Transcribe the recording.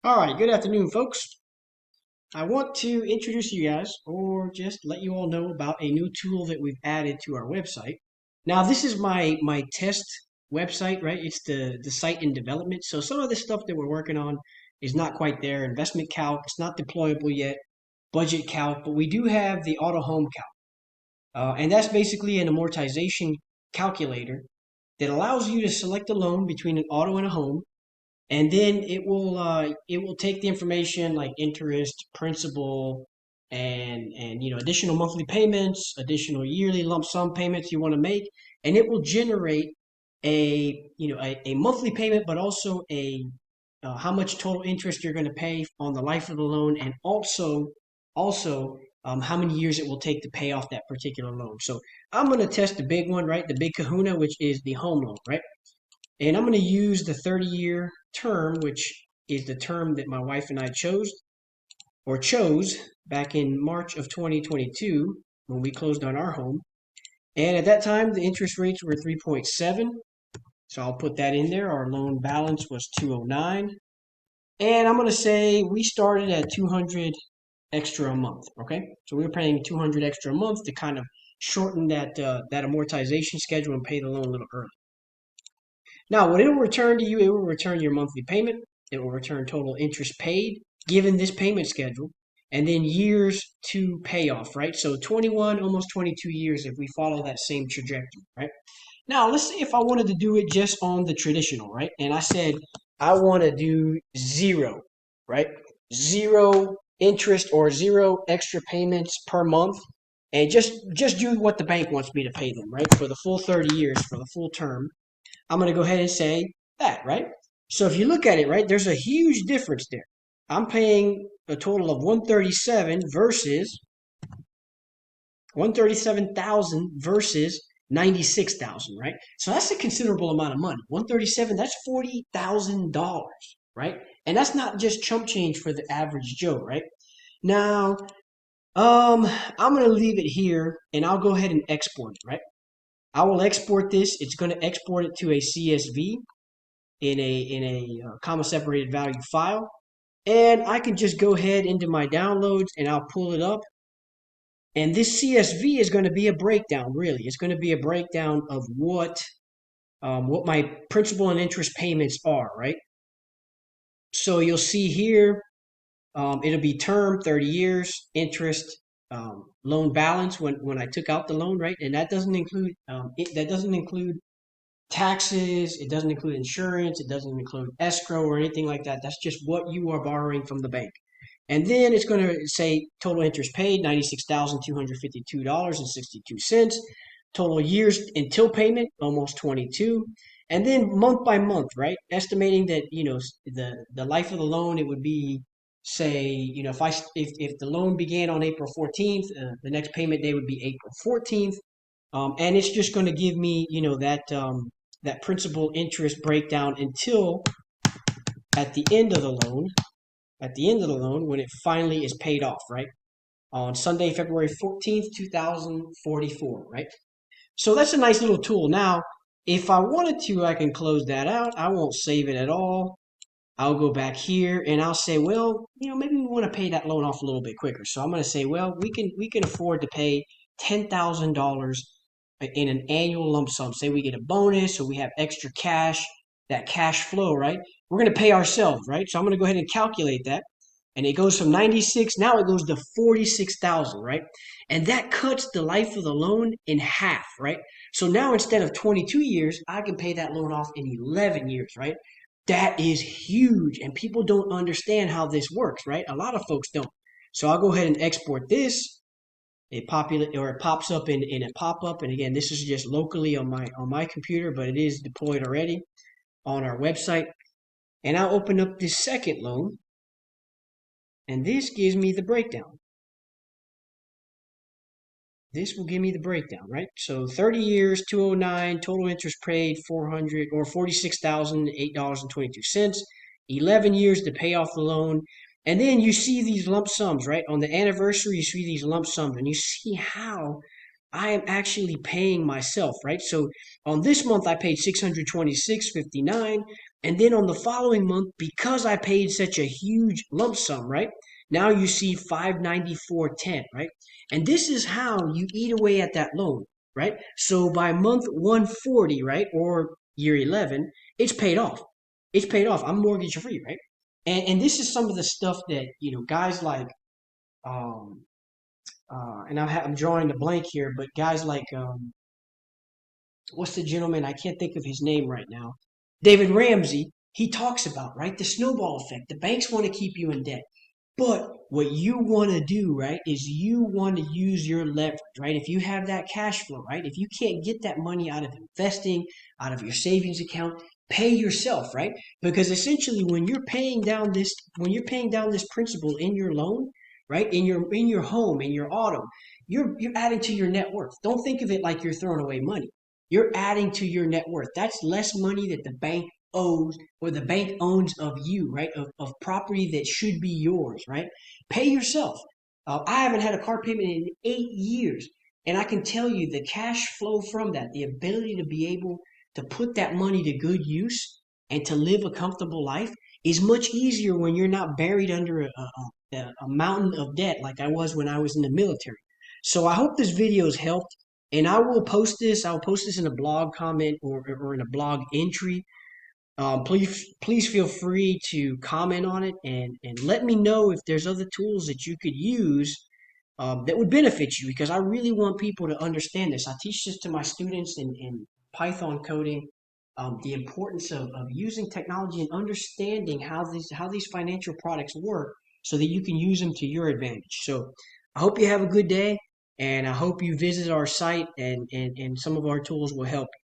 All right, good afternoon, folks. I want to introduce you guys or just let you all know about a new tool that we've added to our website. Now, this is my test website, right? It's the site in development. So some of the stuff that we're working on is not quite there. Investment calc, it's not deployable yet. Budget calc, but we do have the auto home calc. And that's basically an amortization calculator that allows you to select a loan between an auto and a home, and then it will take the information like interest, principal, and additional monthly payments, additional yearly lump sum payments you want to make, and it will generate a monthly payment, but also a how much total interest you're going to pay on the life of the loan, and also how many years it will take to pay off that particular loan. So I'm going to test the big one, right? The big kahuna, which is the home loan, right? And I'm going to use the 30-year term, which is the term that my wife and I chose back in March of 2022 when we closed on our home. And at that time, the interest rates were 3.7. So I'll put that in there. Our loan balance was 209. And I'm going to say we started at 200 extra a month. Okay. So we were paying 200 extra a month to kind of shorten that amortization schedule and pay the loan a little early. Now, what it will return to you, it will return your monthly payment. It will return total interest paid given this payment schedule, and then years to pay off, right? So 21, almost 22 years if we follow that same trajectory, right? Now, let's see if I wanted to do it just on the traditional, right? And I said I want to do zero, right? Zero interest or zero extra payments per month, and just do what the bank wants me to pay them, right? For the full 30 years, for the full term. I'm going to go ahead and say that, right? So if you look at it, right, there's a huge difference there. I'm paying a total of 137 versus 137,000 versus 96,000, right? So that's a considerable amount of money. 137, that's $40,000, right? And that's not just chump change for the average Joe, right? Now, I'm going to leave it here and I'll go ahead and export it, right? I will export this. It's going to export it to a CSV in a comma separated value file. And I can just go ahead into my downloads and I'll pull it up. And this CSV is going to be a breakdown, really. It's going to be a breakdown of what my principal and interest payments are, right? So you'll see here, it'll be term, 30 years, interest, loan balance when I took out the loan, right? And that doesn't include taxes, it doesn't include insurance, it doesn't include escrow or anything like that. That's just what you are borrowing from the bank. And then it's going to say total interest paid, $96,252.62. Total years until payment, almost 22. And then month by month, right? Estimating that, the life of the loan, it would be, say, if the loan began on April 14th, the next payment day would be April 14th. And it's just going to give me, that principal interest breakdown until at the end of the loan, when it finally is paid off, right? On Sunday, February 14th, 2044, right? So that's a nice little tool. Now, if I wanted to, I can close that out. I won't save it at all. I'll go back here and I'll say, well, maybe we want to pay that loan off a little bit quicker. So I'm going to say, well, we can afford to pay $10,000 in an annual lump sum. Say we get a bonus or we have extra cash, that cash flow, right? We're going to pay ourselves, right? So I'm going to go ahead and calculate that. And it goes from 96, now it goes to 46,000, right? And that cuts the life of the loan in half, right? So now instead of 22 years, I can pay that loan off in 11 years, right? That is huge. And people don't understand how this works, right? A lot of folks don't. So I'll go ahead and export this. It pops up in a pop-up. And again, this is just locally on my computer, but it is deployed already on our website. And I'll open up this second loan. And this gives me the breakdown. This will give me the breakdown, right? So 30 years, 209, total interest paid 400 or $46,008.22. 11 years to pay off the loan. And then you see these lump sums, right? On the anniversary, you see these lump sums and you see how I am actually paying myself, right? So on this month, I paid $626.59. And then on the following month, because I paid such a huge lump sum, right? Now you see 594.10, right? And this is how you eat away at that loan, right? So by month 140, right, or year 11, it's paid off. It's paid off. I'm mortgage free, right? And this is some of the stuff that, guys like, um, and I'm drawing a blank here, but guys like, what's the gentleman? I can't think of his name right now. David Ramsey, he talks about, right? The snowball effect. The banks want to keep you in debt. But what you want to do, right, is you want to use your leverage, right? If you have that cash flow, right? If you can't get that money out of investing, out of your savings account, pay yourself, right? Because essentially when you're paying down this principal in your loan, right? In your home, in your auto, you're adding to your net worth. Don't think of it like you're throwing away money. You're adding to your net worth. That's less money that the bank owes or the bank owns of you, right? Of property that should be yours, right? Pay yourself. I haven't had a car payment in 8 years. And I can tell you the cash flow from that, the ability to be able to put that money to good use and to live a comfortable life is much easier when you're not buried under a mountain of debt like I was when I was in the military. So I hope this video has helped. And I will post this. I'll post this in a blog comment or in a blog entry. Please feel free to comment on it and let me know if there's other tools that you could use that would benefit you because I really want people to understand this. I teach this to my students in Python coding, the importance of using technology and understanding how these financial products work so that you can use them to your advantage. So I hope you have a good day and I hope you visit our site and some of our tools will help you.